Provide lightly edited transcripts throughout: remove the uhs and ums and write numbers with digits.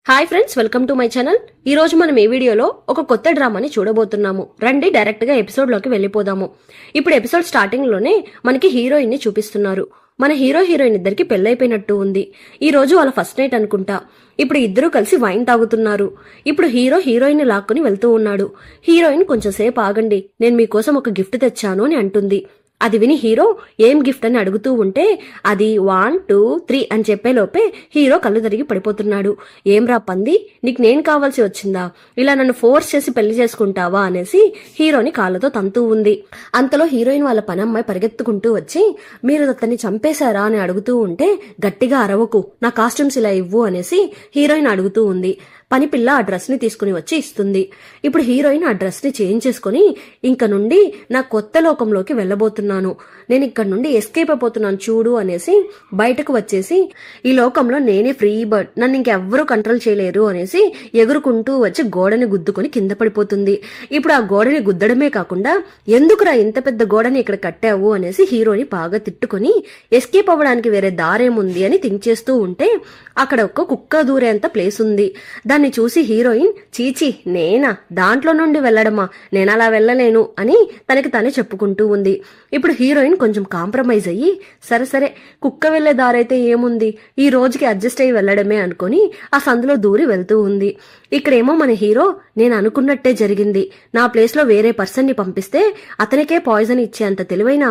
Hi friends, welcome to my channel. ఈ రోజు మనం ఈ వీడియోలో ఒక కొత్త డ్రామాని చూడబోతున్నాము. రండి డైరెక్ట్ గా ఎపిసోడ్ లోకి వెళ్ళిపోదాము. ఇప్పుడు ఎపిసోడ్ స్టార్టింగ్ లోనే మనకి హీరోయిన్ ని చూపిస్తున్నారు. మన హీరోయిన్ ఇద్దరికి పెళ్ళైపోయినట్టు ఉంది. ఈ రోజు వాళ్ళ ఫస్ట్ నైట్ అనుకుంటా. ఇప్పుడు ఇద్దరు కలిసి వైన్ తాగుతున్నారు. ఇప్పుడు హీరోయిన్ ని లాక్కుని వెళ్తూ ఉన్నాడు. హీరోయిన్ కొంచెం సేపు ఆగండి, నేను మీకోసం ఒక గిఫ్ట్ తెచ్చాను అని అంటుంది. అది విని హీరో ఏం గిఫ్ట్ అని అడుగుతూ ఉంటే అది 1 2 3 అని చెప్పేలోపే హీరో కళ్ళు తిరిగి పడిపోతున్నాడు. ఏం రా పంది, నీకు నేను కావాల్సి వచ్చిందా? ఇలా నన్ను ఫోర్స్ చేసి పెళ్లి చేసుకుంటావా అనేసి హీరోని కాళ్ళతో తంతూ ఉంది. అంతలో హీరోయిన్ వాళ్ళ పనమ్మాయి పరిగెత్తుకుంటూ వచ్చి మీరు అతన్ని చంపేశారా అని అడుగుతూ ఉంటే గట్టిగా అరవకు, నా కాస్ట్యూమ్స్ ఇలా ఇవ్వు అనేసి హీరోయిన్ అడుగుతూ ఉంది. పని పిల్ల ఆ డ్రెస్ ని తీసుకుని వచ్చి ఇస్తుంది. ఇప్పుడు హీరోయిన్ ఆ డ్రెస్ ని చేంజ్ చేసుకుని ఇంక నుండి నా కొత్త లోకంలోకి వెళ్ళబోతున్నాను, నేను ఇక్కడ నుండి ఎస్కేప్ అయిపోతున్నాను చూడు అనేసి బయటకు వచ్చేసి ఈ లోకంలో నేనే ఫ్రీ బర్డ్, నన్ను ఇంకెవ్వరూ కంట్రోల్ చేయలేరు అనేసి ఎగురుకుంటూ వచ్చి గోడని గుద్దుకొని కింద పడిపోతుంది. ఇప్పుడు ఆ గోడని గుద్దడమే కాకుండా ఎందుకురా ఇంత పెద్ద గోడని ఇక్కడ కట్టావు అనేసి హీరోని బాగా తిట్టుకొని ఎస్కేప్ అవ్వడానికి వేరే దారేముంది అని థింక్ చేస్తూ ఉంటే అక్కడ ఒక కుక్క దూరేంత ప్లేస్ ఉంది. దాన్ని చూసి హీరోయిన్ చీచి నేనా దాంట్లో నుండి వెళ్లడమా, నేనలా వెళ్ళలేను అని తనకి తనే చెప్పుకుంటూ ఉంది. ఇప్పుడు హీరోయిన్ కొంచెం కాంప్రమైజ్ అయ్యి సరే కుక్క వెళ్లే దారైతే ఏముంది, ఈ రోజుకి అడ్జస్ట్ అయ్యి వెళ్లడమే అనుకుని ఆ సందులో దూరి వెళ్తూ ఉంది. ఇక్కడేమో మన హీరో నేను అనుకున్నట్టే జరిగింది, నా ప్లేస్ లో వేరే పర్సన్ ని పంపిస్తే అతనికే పాయిజన్ ఇచ్చేంత తెలివైన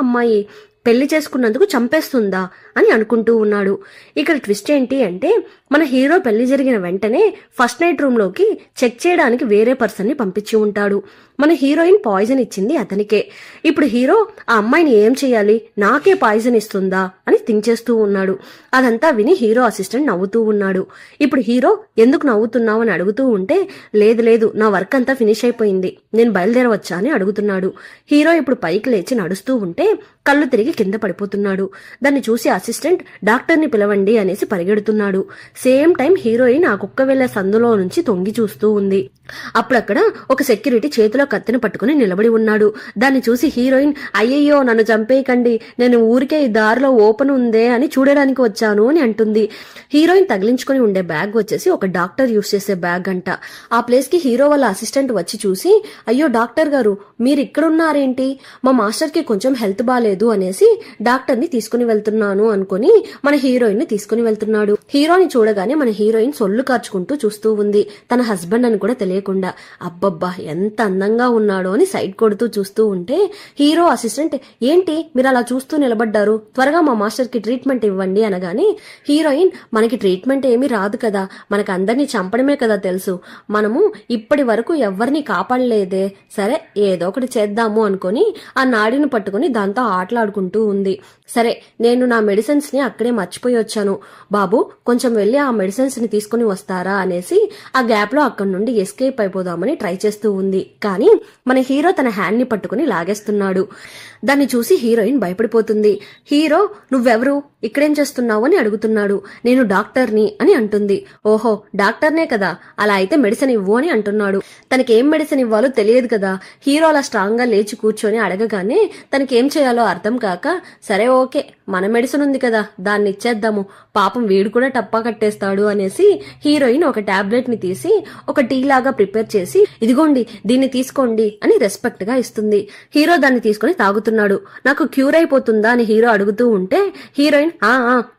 అమ్మాయి పెళ్లి చేసుకున్నందుకు చంపేస్తుందా అని అనుకుంటూ ఉన్నాడు. ఇక్కడ ట్విస్ట్ ఏంటి అంటే మన హీరో పెళ్లి జరిగిన వెంటనే ఫస్ట్ నైట్ రూమ్ లోకి చెక్ చేయడానికి వేరే పర్సన్ ని పంపించి ఉంటాడు. మన హీరోయిన్ పాయిజన్ ఇచ్చింది అతనికే. ఇప్పుడు హీరో ఆ అమ్మాయిని ఏం చేయాలి, నాకే పాయిజన్ ఇస్తుందా అని థింక్ చేస్తూ ఉన్నాడు. అదంతా విని హీరో అసిస్టెంట్ నవ్వుతూ ఉన్నాడు. ఇప్పుడు హీరో ఎందుకు నవ్వుతున్నావు అని అడుగుతూ ఉంటే లేదు నా వర్క్ అంతా ఫినిష్ అయిపోయింది, నేను బయలుదేరవచ్చా అని అడుగుతున్నాడు. హీరో ఇప్పుడు పైకి లేచి నడుస్తూ ఉంటే కళ్ళు తిరిగి కింద పడిపోతున్నాడు. దాన్ని చూసి అసిస్టెంట్ డాక్టర్ని పిలవండి అనేసి పరిగెడుతున్నాడు. సేమ్ టైం హీరోయిన్ ఆ కుక్క వెళ్లే సందులో నుంచి తొంగి చూస్తూ ఉంది. అప్పుడక్కడ ఒక సెక్యూరిటీ చేతిలో కత్తిని పట్టుకుని నిలబడి ఉన్నాడు. దాన్ని చూసి హీరోయిన్ అయ్యయ్యో నన్ను చంపేయకండి, నేను ఊరికే ఈ దారిలో ఓపెన్ ఉందే అని చూడడానికి వచ్చాను అని అంటుంది. హీరోయిన్ తగిలించుకుని ఉండే బ్యాగ్ వచ్చేసి ఒక డాక్టర్ యూస్ చేసే బ్యాగ్ అంట. ఆ ప్లేస్ కి హీరో వాళ్ళ అసిస్టెంట్ వచ్చి చూసి అయ్యో డాక్టర్ గారు మీరు ఇక్కడున్నారేంటి, మా మాస్టర్ కి కొంచెం హెల్త్ బాలేదు అనేసి డాక్టర్ ని తీసుకుని వెళ్తున్నాను అనుకుని మన హీరోయిన్ ని తీసుకుని వెళ్తున్నాడు. హీరోని చూడగానే మన హీరోయిన్ సొల్లు కార్చుకుంటూ చూస్తూ ఉంది, తన హస్బెండ్ అని కూడా తెలియకుండా. అబ్బబ్బా ఎంత అందంగా ఉన్నాడో అని సైడ్ కొడుతూ చూస్తూ ఉంటే హీరో అసిస్టెంట్ ఏంటి మీరు అలా చూస్తూ నిలబడ్డారు, త్వరగా మా మాస్టర్ కి ట్రీట్మెంట్ ఇవ్వండి అనగానే హీరోయిన్ మనకి ట్రీట్మెంట్ ఏమీ రాదు కదా, మనకు అందరినీ చంపడమే కదా తెలుసు, మనము ఇప్పటి వరకు ఎవరిని కాపాడలేదే, సరే ఏదో ఒకటి చేద్దాము అనుకుని ఆ నాడిని పట్టుకుని దాంతో ఆటలాడుకుంటూ ఉంది. సరే నేను నా మెడిసిన్స్ ని అక్కడే మర్చిపోయి వచ్చాను బాబు, కొంచెం వెళ్లి ఆ మెడిసిన్స్ ని తీసుకుని వస్తారా అనేసి ఆ గ్యాప్ లో అక్కడి నుండి ఎస్కేప్ అయిపోదామని ట్రై చేస్తూ ఉంది. కానీ మన హీరో తన హ్యాండ్ ని పట్టుకుని లాగేస్తున్నాడు. దాన్ని చూసి హీరోయిన్ భయపడిపోతుంది. హీరో నువ్వెవరు, ఇక్కడేం చేస్తున్నావు అని అడుగుతున్నాడు. నేను డాక్టర్ని అని అంటుంది. ఓహో డాక్టర్నే కదా, అలా అయితే మెడిసిన్ ఇవ్వు అని అంటున్నాడు. తనకేం మెడిసిన్ ఇవ్వాలో తెలియదు కదా. హీరో అలా స్ట్రాంగ్ గా లేచి కూర్చొని అడగగానే తనకేం చేయాలో అర్థం కాక సరే ఓకే మన మెడిసిన్ ఉంది కదా దాన్ని ఇచ్చేద్దాము, పాపం వీడు కూడా టప్పా కట్టేస్తాడు అనేసి హీరోయిన్ ఒక టాబ్లెట్ ని తీసి ఒక టీ లాగా ప్రిపేర్ చేసి ఇదిగోండి దీన్ని తీసుకోండి అని రెస్పెక్ట్ గా ఇస్తుంది. హీరో దాన్ని తీసుకుని తాగుతున్నాడు. నాకు క్యూర్ అయిపోతుందా అని హీరో అడుగుతూ ఉంటే హీరోయిన్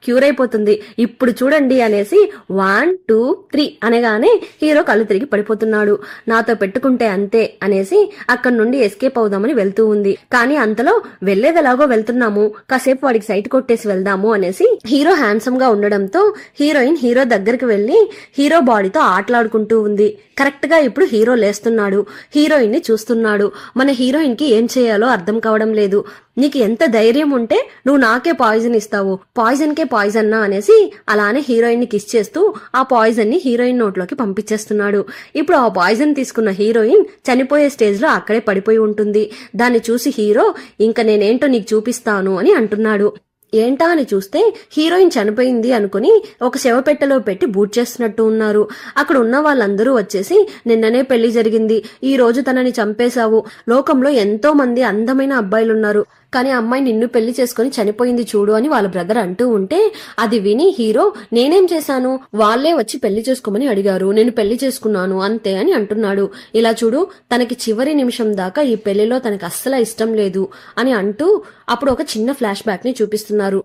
క్యూర్ అయిపోతుంది ఇప్పుడు చూడండి అనేసి 1 2 3 అనగానే హీరో కళ్ళు తిరిగి పడిపోతున్నాడు. నాతో పెట్టుకుంటే అంతే అనేసి అక్కడి నుండి ఎస్కేప్ అవుదామని వెళ్తూ ఉంది. కానీ అంతలో వెళ్లేదెలాగో వెళ్తున్నాము, కాసేపు వాడికి సైట్ కొట్టేసి వెళ్దాము అనేసి హీరో హ్యాండ్సమ్ గా ఉండడంతో హీరోయిన్ హీరో దగ్గరికి వెళ్లి హీరో బాడీతో ఆటలాడుకుంటూ ఉంది. కరెక్ట్ గా ఇప్పుడు హీరో లేస్తున్నాడు. హీరోయిన్ ని చూస్తున్నాడు. మన హీరోయిన్ కి ఏం చేయాలో అర్థం కావడం లేదు. నీకు ఎంత ధైర్యం ఉంటే నువ్వు నాకే పాయిజన్ ఇస్తావు, పాయిజన్ కే పాయిజన్నా అనేసి అలానే హీరోయిన్ ని కిస్ చేస్తూ ఆ పాయిజన్ ని హీరోయిన్ నోట్లోకి పంపించేస్తున్నాడు. ఇప్పుడు ఆ పాయిజన్ తీసుకున్న హీరోయిన్ చనిపోయే స్టేజ్ లో అక్కడే పడిపోయి ఉంటుంది. దాన్ని చూసి హీరో ఇంకా నేనేంటో నీకు చూపిస్తాను అని అంటున్నాడు. ఏంటా అని చూస్తే హీరోయిన్ చనిపోయింది అనుకుని ఒక శవపెట్టెలో పెట్టి బూట్ చేస్తున్నట్టు ఉన్నారు. అక్కడ ఉన్న వాళ్ళందరూ వచ్చేసి నిన్ననే పెళ్లి జరిగింది, ఈ రోజు తనని చంపేశావు, లోకంలో ఎంతో మంది అందమైన అబ్బాయిలున్నారు, కానీ అమ్మాయి నిన్ను పెళ్లి చేసుకుని చనిపోయింది చూడు అని వాళ్ళ బ్రదర్ అంటూ ఉంటే అది విని హీరో నేనేం చేశాను, వాళ్లే వచ్చి పెళ్లి చేసుకోమని అడిగారు, నేను పెళ్లి చేసుకున్నాను అంతే అని అంటున్నాడు. ఇలా చూడు, తనకి చివరి నిమిషం దాకా ఈ పెళ్లిలో తనకి అస్సలు ఇష్టం లేదు అని అంటూ అప్పుడు ఒక చిన్న ఫ్లాష్ బ్యాక్ ని చూపిస్తున్నారు.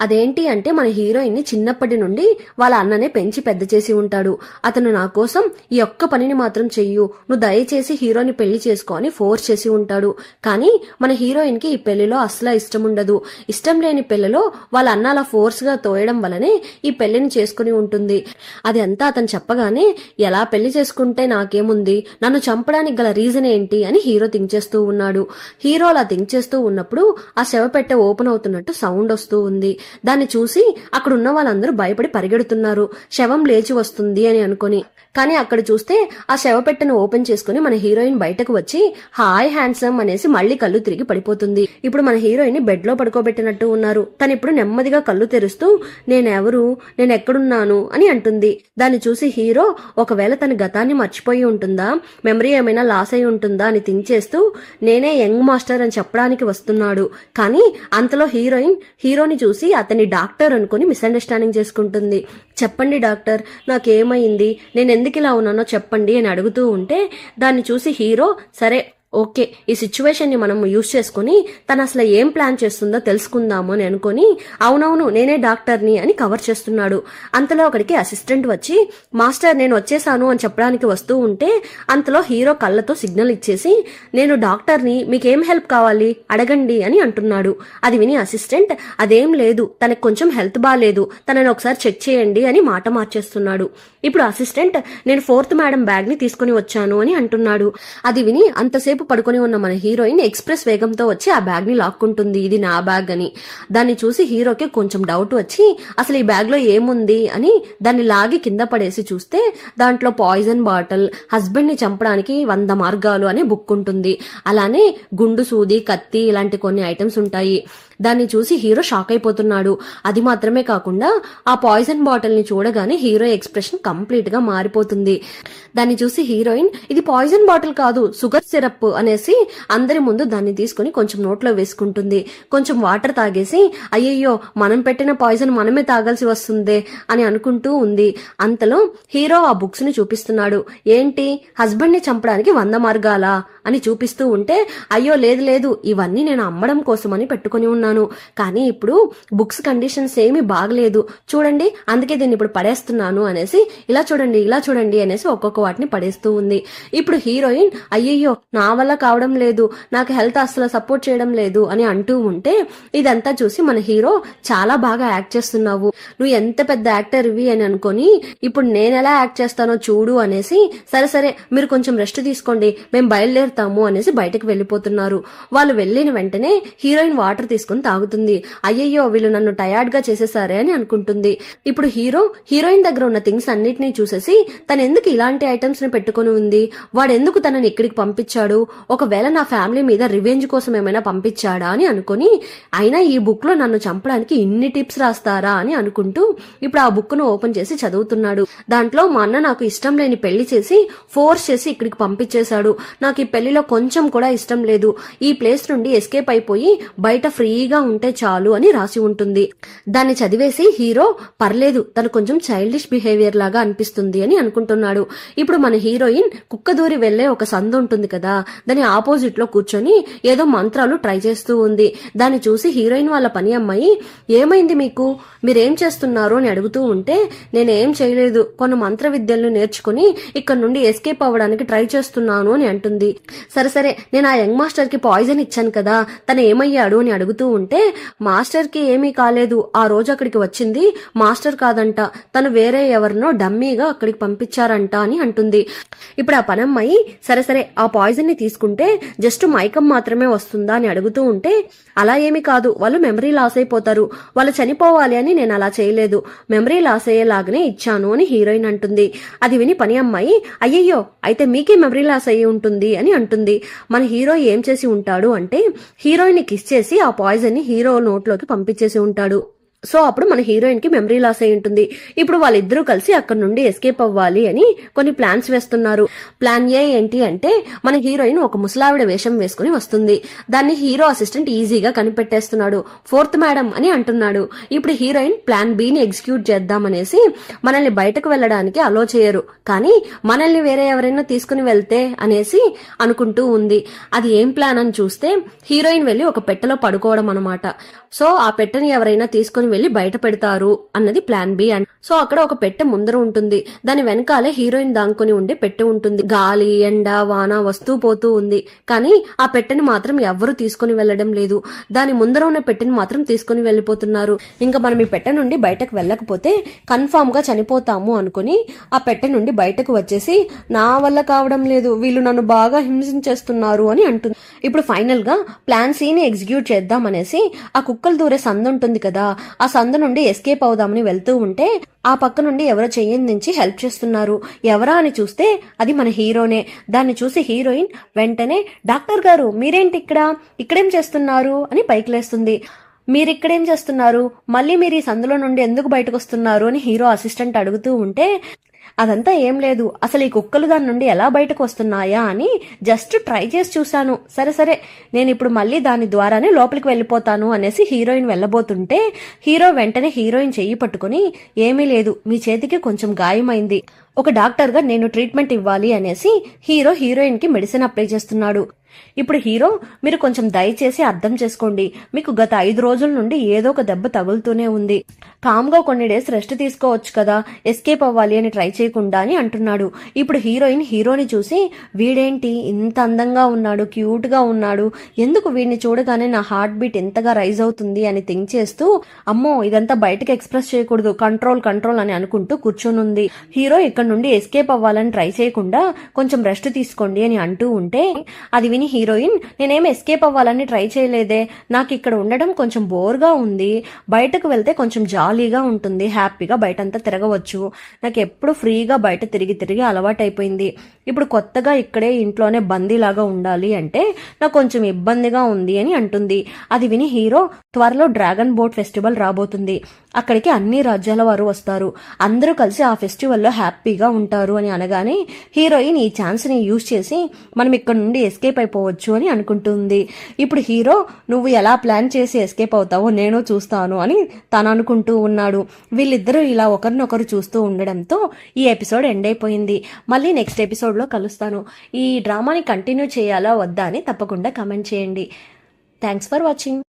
అదేంటి అంటే మన హీరోయిన్ ని చిన్నప్పటి నుండి వాళ్ళ అన్ననే పెంచి పెద్ద చేసి ఉంటాడు. అతను నా కోసం ఈ ఒక్క పనిని మాత్రం చెయ్యు, నువ్వు దయచేసి హీరోని పెళ్లి చేసుకో అని ఫోర్స్ చేసి ఉంటాడు. కానీ మన హీరోయిన్ కి ఈ పెళ్లిలో అస్సలు ఇష్టం ఉండదు. ఇష్టం లేని పెళ్లిలో వాళ్ళ అన్న అలా ఫోర్స్ గా తోయడం వల్లనే ఈ పెళ్లిని చేసుకుని ఉంటుంది. అది అంతా అతను చెప్పగానే ఎలా పెళ్లి చేసుకుంటే నాకేముంది, నన్ను చంపడానికి గల రీజన్ ఏంటి అని హీరో థింక్ చేస్తూ ఉన్నాడు. హీరో అలా థింక్ చేస్తూ ఉన్నప్పుడు ఆ శవపెట్టె ఓపెన్ అవుతున్నట్టు సౌండ్ వస్తూ ఉంది. దాన్ని చూసి అక్కడ ఉన్న వాళ్ళందరూ భయపడి పరిగెడుతున్నారు, శవం లేచి వస్తుంది అని అనుకుని. కానీ అక్కడ చూస్తే ఆ శవపెట్టెను ఓపెన్ చేసుకుని మన హీరోయిన్ బయటకు వచ్చి హాయ్ హ్యాండ్సమ్ అనేసి మళ్లీ కళ్ళు తిరిగి పడిపోతుంది. ఇప్పుడు మన హీరోయిన్ బెడ్ లో పడుకోబెట్టినట్టు ఉన్నారు. తను ఇప్పుడు నెమ్మదిగా కళ్ళు తెరుస్తూ నేనెవరు, నేనెక్కడున్నాను అని అంటుంది. దాన్ని చూసి హీరో ఒకవేళ తన గతాన్ని మర్చిపోయి ఉంటుందా, మెమరీ ఏమైనా లాస్ అయి ఉంటుందా అని థింక్ చేస్తూ నేనే యంగ్ మాస్టర్ అని చెప్పడానికి వస్తున్నాడు. కానీ అంతలో హీరోయిన్ హీరోని చూసి అతని డాక్టర్ అనుకుని మిస్అండర్స్టాండింగ్ చేసుకుంటుంది. చెప్పండి డాక్టర్, నాకేమైంది, నేను ఎందుకు ఇలా ఉన్నానో చెప్పండి అని అడుగుతూ ఉంటే దాన్ని చూసి హీరో సరే ఓకే, ఈ సిచ్యువేషన్ ని మనం యూజ్ చేసుకుని తను అసలు ఏం ప్లాన్ చేస్తుందో తెలుసుకుందాము అని అనుకుని అవునవును నేనే డాక్టర్ని అని కవర్ చేస్తున్నాడు. అంతలో అక్కడికి అసిస్టెంట్ వచ్చి మాస్టర్ నేను వచ్చేసాను అని చెప్పడానికి వస్తూ ఉంటే అంతలో హీరో కళ్ళతో సిగ్నల్ ఇచ్చేసి నేను డాక్టర్ని, మీకేం హెల్ప్ కావాలి అడగండి అని అంటున్నాడు. అది విని అసిస్టెంట్ అదేం లేదు, తనకు కొంచెం హెల్త్ బాగాలేదు, తనని ఒకసారి చెక్ చేయండి అని మాట మార్చేస్తున్నాడు. ఇప్పుడు అసిస్టెంట్ నేను 4th మేడం బ్యాగ్ ని తీసుకుని వచ్చాను అని అంటున్నాడు. అది విని అంతసేపు పడుకొని ఉన్న మన హీరోయిన్ ఎక్స్ప్రెస్ వేగంతో వచ్చి ఆ బ్యాగ్ ని లాక్కుంటుంది, ఇది నా బ్యాగ్ అని. దాన్ని చూసి హీరోకి కొంచెం డౌట్ వచ్చి అసలు ఈ బ్యాగ్ లో ఏముంది అని దాన్ని లాగి కింద పడేసి చూస్తే దాంట్లో పాయిజన్ బాటిల్, హస్బెండ్ ని చంపడానికి 100 మార్గాలు అనే బుక్ ఉంటుంది. అలానే గుండు సూది, కత్తి ఇలాంటి కొన్ని ఐటమ్స్ ఉంటాయి. దాన్ని చూసి హీరో షాక్ అయిపోతున్నాడు. అది మాత్రమే కాకుండా ఆ పాయిజన్ బాటిల్ ని చూడగానే హీరో ఎక్స్ప్రెషన్ కంప్లీట్ గా మారిపోతుంది. దాన్ని చూసి హీరోయిన్ ఇది పాయిజన్ బాటిల్ కాదు, షుగర్ సిరప్ అనేసి అందరి ముందు దాన్ని తీసుకుని కొంచెం నోట్లో వేసుకుంటుంది. కొంచెం వాటర్ తాగేసి అయ్యయ్యో మనం పెట్టిన పాయిజన్ మనమే తాగాల్సి వస్తుందే అని అనుకుంటూ ఉంది. అంతలో హీరో ఆ బుక్స్ ని చూపిస్తున్నాడు. ఏంటి, హస్బెండ్ ని చంపడానికి 100 మార్గాలా అని చూపిస్తూ ఉంటే అయ్యో లేదు లేదు, ఇవన్నీ నేను అమ్మడం కోసం అని పెట్టుకుని ఉన్నాను, కానీ ఇప్పుడు బుక్స్ కండిషన్స్ ఏమీ బాగలేదు చూడండి, అందుకే దీన్ని ఇప్పుడు పడేస్తున్నాను అనేసి ఇలా చూడండి అనేసి ఒక్కొక్క వాటిని పడేస్తూ ఉంది. ఇప్పుడు హీరోయిన్ అయ్యయ్యో నా వల్ల కావడం లేదు, నాకు హెల్త్ అసలు సపోర్ట్ చేయడం లేదు అని అంటూ ఉంటే ఇదంతా చూసి మన హీరో చాలా బాగా యాక్ట్ చేస్తున్నావు, నువ్వు ఎంత పెద్ద యాక్టర్ ఇవి అని అనుకొని ఇప్పుడు నేను ఎలా యాక్ట్ చేస్తానో చూడు అనేసి సరే మీరు కొంచెం రెస్ట్ తీసుకోండి, మేము బయలుదేరుతాము అనేసి బయటకు వెళ్లిపోతున్నారు. వాళ్ళు వెళ్లిన వెంటనే హీరోయిన్ వాటర్ తీసుకుని తాగుతుంది. అయ్యయ్యో వీళ్ళు నన్ను టయర్డ్ గా చేసేసారే అని అనుకుంటుంది. ఇప్పుడు హీరోయిన్ దగ్గర ఉన్న థింగ్స్ అన్నిటినీ చూసేసి తను ఎందుకు ఇలాంటి ఐటమ్స్ ని పెట్టుకుని ఉంది, వాడెందుకు తనని ఇక్కడికి పంపించాడు, ఒకవేళ నా ఫ్యామిలీ మీద రివెంజ్ కోసం ఏమైనా పంపించాడా అని అనుకుని అయినా ఈ బుక్ లో నన్ను చంపడానికి ఇన్ని టిప్స్ రాస్తారా అని అనుకుంటూ ఇప్పుడు ఆ బుక్ ను ఓపెన్ చేసి చదువుతున్నాడు. దాంట్లో మా అన్న నాకు ఇష్టం లేని పెళ్లి చేసి ఫోర్స్ చేసి ఇక్కడికి పంపించేశాడు, నాకు ఈ పెళ్లిలో కొంచెం కూడా ఇష్టం లేదు, ఈ ప్లేస్ నుండి ఎస్కేప్ అయిపోయి బయట ఫ్రీగా ఉంటే చాలు అని రాసి ఉంటుంది. దాన్ని చదివేసి హీరో పర్లేదు తను కొంచెం చైల్డిష్ బిహేవియర్ లాగా అనిపిస్తుంది అని అనుకుంటున్నాడు. ఇప్పుడు మన హీరోయిన్ కుక్క దూరి వెళ్లే ఒక సందు ఉంటుంది కదా, దాని ఆపోజిట్ లో కూర్చొని ఏదో మంత్రాలు ట్రై చేస్తూ ఉంది. దాన్ని చూసి హీరోయిన్ వాళ్ళ పని అమ్మాయి ఏమైంది మీకు, మీరేం చేస్తున్నారు అని అడుగుతూ ఉంటే నేనేం చేయలేదు, కొన్ని మంత్ర విద్యలను నేర్చుకుని ఇక్కడ నుండి ఎస్కేప్ అవ్వడానికి ట్రై చేస్తున్నాను అని అంటుంది. సరే నేను ఆ యంగ్ మాస్టర్ కి పాయిజన్ ఇచ్చాను కదా, తను ఏమయ్యాడు అని అడుగుతూ ఉంటే మాస్టర్ కి ఏమీ కాలేదు, ఆ రోజు అక్కడికి వచ్చింది మాస్టర్ కాదంట, తను వేరే ఎవరినో డమ్మీగా అక్కడికి పంపించారంట అని అంటుంది. ఇప్పుడు ఆ పనమ్మాయి సరే ఆ పాయిజన్ ని తీసుకుంటే జస్ట్ మైకం మాత్రమే వస్తుందా అని అడుగుతూ ఉంటే అలా ఏమీ కాదు, వాళ్ళు మెమరీ లాస్ అయిపోతారు, వాళ్ళు చనిపోవాలి అని నేను అలా చేయలేదు, మెమరీ లాస్ అయ్యేలాగానే ఇచ్చాను అని హీరోయిన్ అంటుంది. అది విని పని అమ్మాయి అయ్యయ్యో అయితే మీకే మెమరీ లాస్ అయ్యి ఉంటుంది అని అంటుంది. మన హీరో ఏం చేసి ఉంటాడు అంటే హీరోయిన్ ని కిస్ చేసి ఆ పాయిజన్ ని హీరో నోట్లోకి పంపించేసి ఉంటాడు. సో అప్పుడు మన హీరోయిన్ కి మెమరీ లాస్ అయి ఉంటుంది. ఇప్పుడు వాళ్ళిద్దరూ కలిసి అక్కడ నుండి ఎస్కేప్ అవ్వాలి అని కొన్ని ప్లాన్స్ వేస్తున్నారు. ప్లాన్ ఏ ఏంటి అంటే మన హీరోయిన్ ఒక ముసలావిడ వేషం వేసుకుని వస్తుంది. దాన్ని హీరో అసిస్టెంట్ ఈజీగా కనిపెట్టేస్తున్నాడు. ఫోర్త్ మేడం అని అంటున్నాడు. ఇప్పుడు హీరోయిన్ ప్లాన్ బి ని ఎగ్జిక్యూట్ చేద్దామనేసి మనల్ని బయటకు వెళ్ళడానికి అలో చేయరు, కానీ మనల్ని వేరే ఎవరైనా తీసుకుని వెళ్తే అనేసి అనుకుంటూ ఉంది. అది ఏం ప్లాన్ అని చూస్తే హీరోయిన్ వెళ్లి ఒక పెట్టెలో పడుకోవడం అనమాట. సో ఆ పెట్టెని ఎవరైనా తీసుకుని వెళ్లి బయట పెడతారు అన్నది ప్లాన్ బి. అండ్ సో అక్కడ ఒక పెట్టె ముందర ఉంటుంది. దాని వెనకాలే హీరోయిన్ దాంకుని ఉండే పెట్టె ఉంటుంది. గాలి, ఎండ, వాన వస్తూ పోతూ ఉంది, కానీ ఆ పెట్టెని మాత్రం ఎవ్వరూ తీసుకుని వెళ్లడం లేదు. దాని ముందర ఉన్న పెట్టెని మాత్రం తీసుకుని వెళ్లిపోతున్నారు. ఇంకా మనం ఈ పెట్టె నుండి బయటకు వెళ్ళకపోతే కన్ఫామ్ గా చనిపోతాము అనుకుని ఆ పెట్టె నుండి బయటకు వచ్చేసి నా వల్ల కావడం లేదు, వీళ్ళు నన్ను బాగా హింసించేస్తున్నారు అని అంటుంది. ఇప్పుడు ఫైనల్ గా ప్లాన్ సి ని ఎగ్జిక్యూట్ చేద్దాం అనేసి ఆ కుక్కలు దూరే సందు ఉంటుంది కదా, ఆ సందు నుండి ఎస్కేప్ అవుదామని వెళ్తూ ఉంటే ఆ పక్క నుండి ఎవరో చెయ్యిని నుంచి హెల్ప్ చేస్తున్నారు. ఎవరా అని చూస్తే అది మన హీరోనే. దాన్ని చూసి హీరోయిన్ వెంటనే డాక్టర్ గారు మీరేంటి ఇక్కడేం చేస్తున్నారు అని పైకి లేస్తుంది. మీరిక్కడేం చేస్తున్నారు, మళ్ళీ మీరు ఈ సందులో నుండి ఎందుకు బయటకు వస్తున్నారు అని హీరో అసిస్టెంట్ అడుగుతూ ఉంటే అదంతా ఏం లేదు, అసలు ఈ కుక్కలు దాని నుండి ఎలా బయటకు వస్తున్నాయా అని జస్ట్ ట్రై చేసి చూశాను, సరే నేను ఇప్పుడు మళ్ళీ దాని ద్వారానే లోపలికి వెళ్ళిపోతాను అనేసి హీరోయిన్ వెళ్ళబోతుంటే హీరో వెంటనే హీరోయిన్ చెయ్యి పట్టుకుని ఏమీ లేదు, మీ చేతికి కొంచెం గాయమైంది, ఒక డాక్టర్ గా నేను ట్రీట్మెంట్ ఇవ్వాలి అనేసి హీరో హీరోయిన్ కి మెడిసిన్ అప్లై చేస్తున్నాడు. ఇప్పుడు హీరో మీరు కొంచెం దయచేసి అర్థం చేసుకోండి, మీకు గత 5 రోజుల నుండి ఏదో ఒక దెబ్బ తగులుతూనే ఉంది, కామ్ గా కొన్ని డేస్ రెస్ట్ తీసుకోవచ్చు కదా, ఎస్కేప్ అవ్వాలి అని ట్రై చేయకుండా అని అంటున్నాడు. ఇప్పుడు హీరోయిన్ హీరోని చూసి వీడేంటి ఇంత అందంగా ఉన్నాడు, క్యూట్ గా ఉన్నాడు, ఎందుకు వీడిని చూడగానే నా హార్ట్ బీట్ ఎంతగా రైజ్ అవుతుంది అని థింక్ చేస్తూ అమ్మో ఇదంతా బయటకు ఎక్స్ప్రెస్ చేయకూడదు, కంట్రోల్ అని అనుకుంటూ కూర్చొనుంది. హీరో ఇక్కడ నుండి ఎస్కేప్ అవ్వాలని ట్రై చేయకుండా కొంచెం రెస్ట్ తీసుకోండి అని అంటూ ఉంటే అది విని హీరోయిన్ నేనేం ఎస్కేప్ అవ్వాలని ట్రై చేయలేదే, నాకు ఇక్కడ ఉండడం కొంచెం బోర్గా ఉంది, బయటకు వెళ్తే కొంచెం జాలీగా ఉంటుంది, హ్యాపీగా బయటంతా తిరగవచ్చు, నాకు ఎప్పుడు ఫ్రీగా బయట తిరిగి అలవాటైపోయింది, ఇప్పుడు కొత్తగా ఇక్కడే ఇంట్లోనే బందీలాగా ఉండాలి అంటే నాకు కొంచెం ఇబ్బందిగా ఉంది అని అంటుంది. అది విని హీరో త్వరలో డ్రాగన్ బోట్ ఫెస్టివల్ రాబోతుంది, అక్కడికి అన్ని రాజ్యాల వారు వస్తారు, అందరూ కలిసి ఆ ఫెస్టివల్లో హ్యాపీగా ఉంటారు అని అనగానే హీరోయిన్ ఈ ఛాన్స్ ని యూజ్ చేసి మనం ఇక్కడ నుండి ఎస్కేప్ అయిపోవచ్చు అని అనుకుంటుంది. ఇప్పుడు హీరో నువ్వు ఎలా ప్లాన్ చేసి ఎస్కేప్ అవుతావో నేను చూస్తాను అని తను అనుకుంటూ ఉన్నాడు. వీళ్ళిద్దరూ ఇలా ఒకరినొకరు చూస్తూ ఉండడంతో ఈ ఎపిసోడ్ ఎండ్ అయిపోయింది. మళ్ళీ నెక్స్ట్ ఎపిసోడ్ లో కలుస్తాను. ఈ డ్రామాని కంటిన్యూ చేయాలా వద్దా అని తప్పకుండా కమెంట్ చేయండి. Thanks for watching.